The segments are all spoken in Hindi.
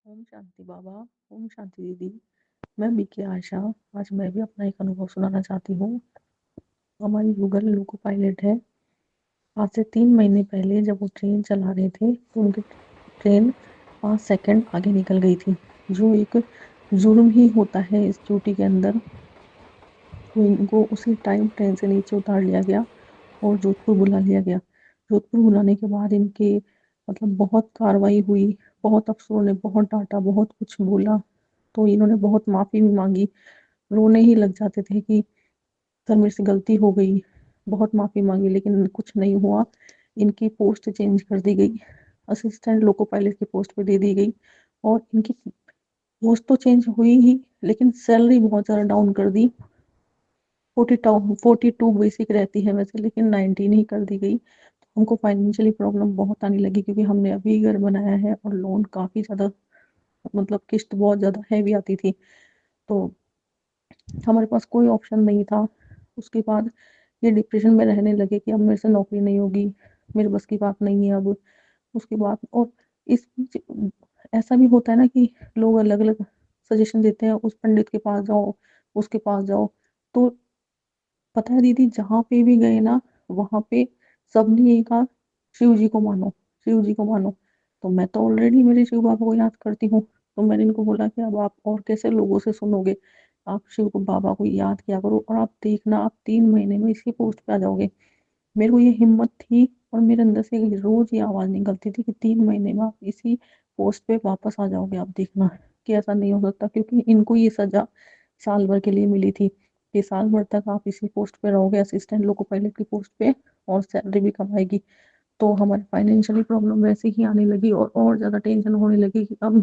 ओम शांति बाबा। ओम शांति दीदी। मैं बीके आशा। आज मैं भी अपना एक अनुभव सुनाना चाहती हूँ। हमारी गूगल लोको पायलट है। आज से 3 महीने पहले जब वो ट्रेन चला रहे थे तो उनकी ट्रेन 5 सेकंड आगे निकल गई थी, जो एक जुर्म ही होता है इस ड्यूटी के अंदर। तो इनको उसी टाइम ट्रेन से नीचे उतार लिया गया और जोधपुर बुला लिया गया। जोधपुर बुलाने के बाद इनके मतलब बहुत कार्रवाई हुई, बहुत अफसरों ने बहुत डांटा, बहुत कुछ बोला। तो इन्होंने बहुत माफ़ी भी मांगी, रोने ही लग जाते थे कि सर मेरे से गलती हो गई, बहुत माफ़ी मांगी, लेकिन कुछ नहीं हुआ। इनकी पोस्ट चेंज कर दी गई, असिस्टेंट लोको पायलट की पोस्ट पे दे दी गई। और इनकी पोस्ट तो चेंज हुई ही, लेकिन सैलरी बहुत ज़्यादा डाउन कर दी। 42 बेसिक रहती है वैसे, लेकिन 19 ही कर दी गई। तो हमको फाइनेंशियली प्रॉब्लम बहुत आने लगी, क्योंकि हमने अभी घर बनाया है और लोन काफ़ी ज़्यादा, मतलब किस्त बहुत ज़्यादा हैवी आती थी। तो हमारे पास कोई ऑप्शन नहीं था। उसके बाद ये डिप्रेशन में रहने लगे कि अब मेरे से नौकरी नहीं होगी, मेरे बस की बात नहीं है अब। उसके बाद और इस बीच ऐसा भी होता है ना कि लोग अलग अलग सजेशन देते हैं, उस पंडित के पास जाओ, उसके पास जाओ। तो पता है दीदी, जहाँ पे भी गए ना, वहाँ पे सबने यही कहा, शिव जी को मानो, शिव जी को मानो। तो मैं तो ऑलरेडी मेरे शिव बाबा को याद करती हूँ। तो मैंने इनको बोला कि अब आप और कैसे लोगों से सुनोगे, आप शिव को बाबा को याद किया करो और आप देखना, आप 3 महीने में इसी पोस्ट पे आ जाओगे। मेरे को ये हिम्मत थी और मेरे अंदर से रोज ये आवाज़ निकलती थी कि 3 महीने में आप इसी पोस्ट पे वापस आ जाओगे, आप देखना कि ऐसा नहीं हो सकता। क्योंकि इनको ये सजा साल भर के लिए मिली थी कि साल भर तक आप इसी पोस्ट पे रहोगे, असिस्टेंट लोको पायलट की पोस्ट पे, और सैलरी भी कमाएगी। तो हमारी फाइनेंशियली प्रॉब्लम वैसे ही आने लगी और ज़्यादा टेंशन होने लगी कि अब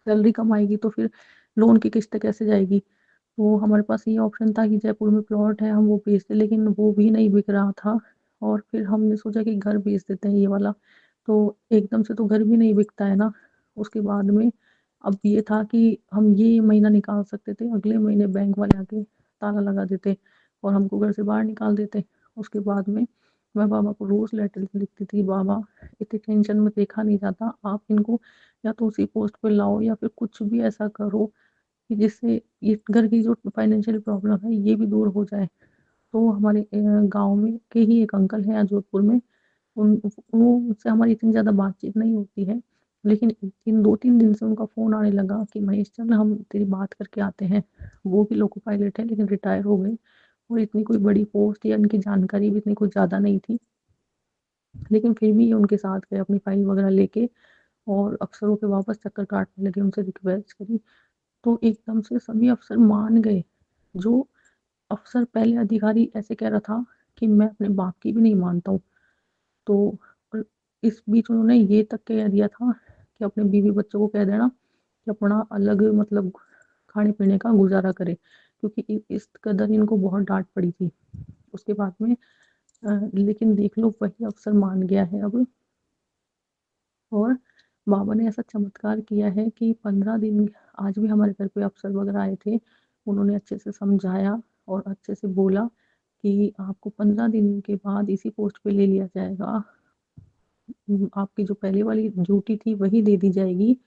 सैलरी कमाएगी तो फिर लोन की किस्त कैसे जाएगी। तो हमारे पास ये ऑप्शन था कि जयपुर में प्लॉट है, हम वो बेच दें, लेकिन वो भी नहीं बिक रहा था। और फिर हमने सोचा कि घर बेच देते हैं ये वाला। तो एकदम से तो घर भी नहीं बिकता है ना। उसके बाद में अब ये था कि हम ये महीना निकाल सकते थे, अगले महीने बैंक वाले आके ताला लगा देते और हमको घर से बाहर निकाल देते। उसके बाद में मैं बाबा को रोज़ लेटर लिखती थी, बाबा इतनी टेंशन में देखा नहीं जाता, आप इनको या तो उसी पोस्ट पे लाओ या फिर कुछ भी ऐसा करो कि जिससे ये घर की जो फाइनेंशियल प्रॉब्लम है ये भी दूर हो जाए। तो हमारे गांव में के ही एक अंकल हैं यहाँ जोधपुर में, उन वो उनसे हमारी इतनी ज़्यादा बातचीत नहीं होती है, लेकिन इन 2-3 दिन से उनका फ़ोन आने लगा कि महेश चल हम तेरी बात करके आते हैं। वो भी लोको पायलट है लेकिन रिटायर हो गए, और इतनी कोई बड़ी पोस्ट या उनकी जानकारी भी इतनी कुछ ज़्यादा नहीं थी। लेकिन फिर भी ये उनके साथ गए अपनी फाइल वगैरह लेके, और अफसरों के वापस चक्कर काटने लगे, उनसे रिक्वेस्ट करी। तो एकदम से सभी अफ़सर मान गए। जो अफ़सर पहले अधिकारी ऐसे कह रहा था कि मैं अपने बाप की भी नहीं मानता हूँ। तो और इस बीच उन्होंने ये तक कह दिया था कि अपने बीवी बच्चों को कह देना कि अपना अलग मतलब खाने-पीने का गुज़ारा करें, क्योंकि इस कदर इनको बहुत डाँट पड़ी थी। उसके बाद में लेकिन देख लो वही अफ़सर मान गया है अब। और बाबा ने ऐसा चमत्कार किया है कि 15 दिन, आज भी हमारे घर पे अफ़सर वग़ैरह आए थे, उन्होंने अच्छे से समझाया और अच्छे से बोला कि आपको 15 दिन के बाद इसी पोस्ट पे ले लिया जाएगा। आपकी जो पहले वाली ड्यूटी थी वही दे दी जाएगी।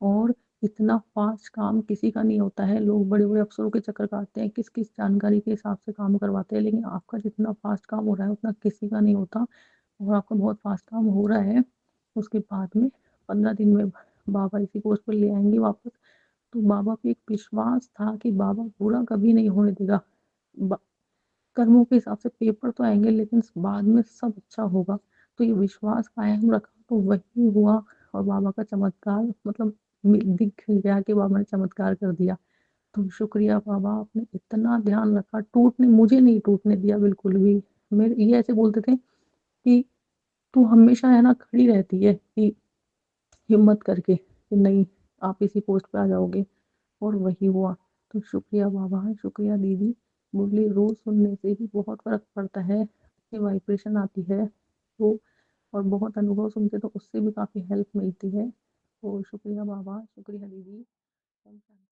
और इतना फ़ास्ट काम किसी का नहीं होता है, लोग बड़े-बड़े अफ़सरों के चक्कर काटते हैं, किस-किस जानकारी के हिसाब से काम करवाते हैं, लेकिन आपका जितना फ़ास्ट काम हो रहा है उतना किसी का नहीं होता, और आपका बहुत फ़ास्ट काम हो रहा है। उसके बाद में 15 दिन में बाबा इसी पोस्ट पे ले आएँगे वापस। तो बाबा पे एक विश्वास था कि बाबा बुरा कभी नहीं होने देगा। ब कर्मों के हिसाब से पेपर तो आएँगे, लेकिन बाद में सब अच्छा होगा। तो ये विश्वास कायम रखा तो वही हुआ, और बाबा का चमत्कार मतलब दिख गया कि बाबा ने चमत्कार कर दिया। तो शुक्रिया बाबा, आपने इतना ध्यान रखा, टूटने मुझे नहीं टूटने दिया बिल्कुल भी। मेरे ये ऐसे बोलते थे कि तू हमेशा है ना खड़ी रहती है कि हिम्मत करके कि नहीं, आप इसी पोस्ट पे आ जाओगे, और वही हुआ। तो शुक्रिया बाबा, शुक्रिया दीदी। मुरली रोज़ सुनने से ही बहुत फ़र्क पड़ता है, अच्छी वाइब्रेशन आती है। तो और बहुत अनुभव सुनते तो उससे भी काफ़ी हेल्प मिलती है। तो शुक्रिया बाबा, शुक्रिया दीदी। ओम शांति।